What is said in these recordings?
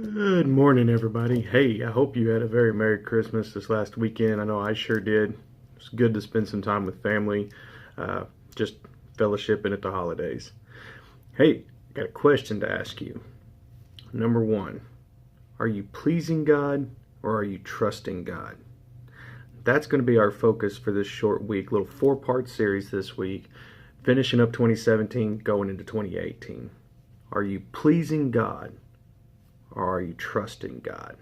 Good morning, everybody. Hey, I hope you had a very Merry Christmas this last weekend. I know I sure did. It's good to spend some time with family, just fellowshipping at the holidays. Hey, I got a question to ask you. Number one, are you pleasing God or are you trusting God? That's going to be our focus for this short week, little 4-part series this week, finishing up 2017, going into 2018. Are you pleasing God? Or are you trusting God?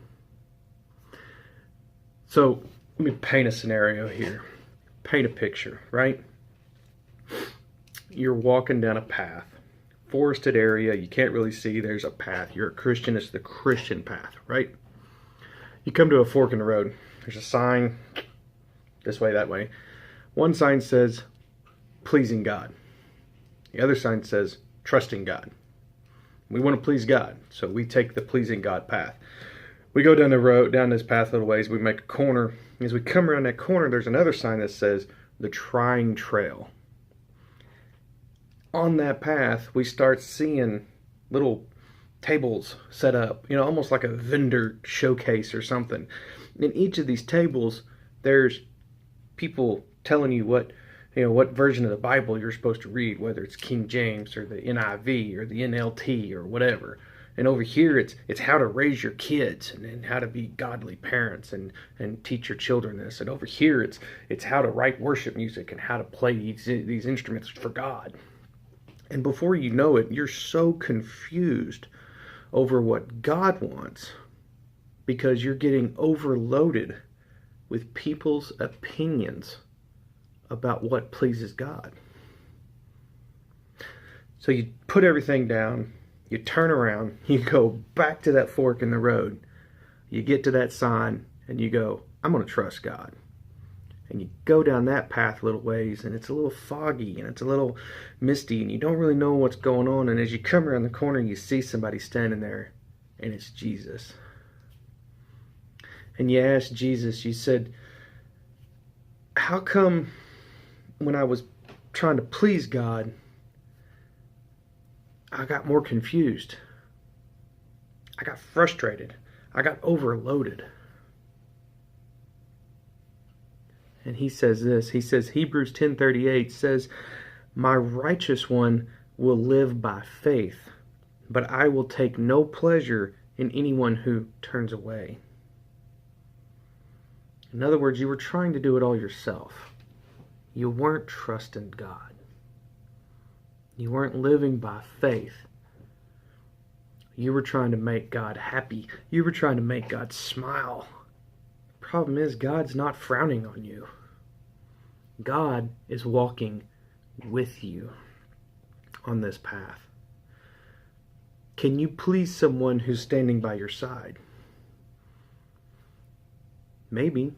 So let me paint a scenario here. Paint a picture, right? You're walking down a path, forested area, you can't really see, there's a path. You're a Christian, it's the Christian path, right? You come to a fork in the road. There's a sign, this way, that way. One sign says, pleasing God. The other sign says, trusting God. We want to please God, so we take the pleasing God path. We go down the road, down this path a little ways, we make a corner. As we come around that corner, there's another sign that says, the trying trail. On that path, we start seeing little tables set up, almost like a vendor showcase or something. In each of these tables, there's people telling you what version of the Bible you're supposed to read, whether it's King James or the NIV or the NLT or whatever. And over here, it's how to raise your kids and how to be godly parents and teach your children this. And over here, it's how to write worship music and how to play these instruments for God. And before you know it, you're so confused over what God wants because you're getting overloaded with people's opinions about what pleases God. So you put everything down, you turn around, you go back to that fork in the road, you get to that sign, and you go, I'm going to trust God. And you go down that path a little ways, and it's a little foggy, and it's a little misty, and you don't really know what's going on, and as you come around the corner, you see somebody standing there, and it's Jesus. And you ask Jesus, you said, how come when I was trying to please God, I got more confused. I got frustrated. I got overloaded. And he says this. He says, Hebrews 10:38 says, my righteous one will live by faith, but I will take no pleasure in anyone who turns away. In other words, you were trying to do it all yourself. You weren't trusting God. You weren't living by faith. You were trying to make God happy. You were trying to make God smile. The problem is, God's not frowning on you. God is walking with you on this path. Can you please someone who's standing by your side? Maybe.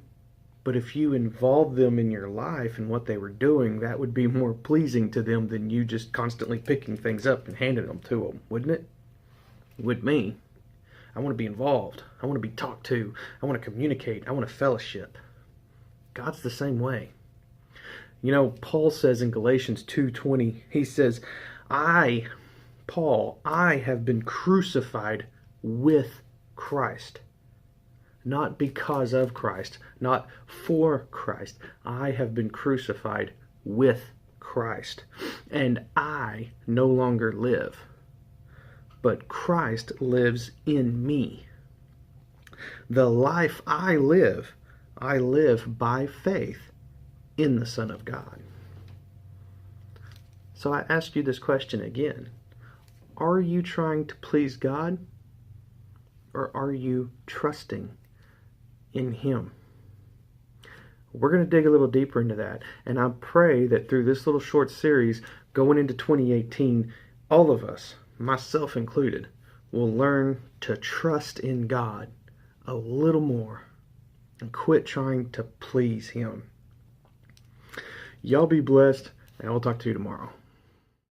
But if you involve them in your life and what they were doing, that would be more pleasing to them than you just constantly picking things up and handing them to them, wouldn't it? With me, I want to be involved. I want to be talked to. I want to communicate. I want to fellowship. God's the same way. Paul says in Galatians 2:20, he says, Paul, I have been crucified with Christ. Not because of Christ, not for Christ. I have been crucified with Christ. And I no longer live, but Christ lives in me. The life I live by faith in the Son of God. So I ask you this question again. Are you trying to please God? Or are you trusting in Him? We're going to dig a little deeper into that, and I pray that through this little short series going into 2018, all of us, myself included, will learn to trust in God a little more and quit trying to please Him. Y'all be blessed, and I'll talk to you tomorrow.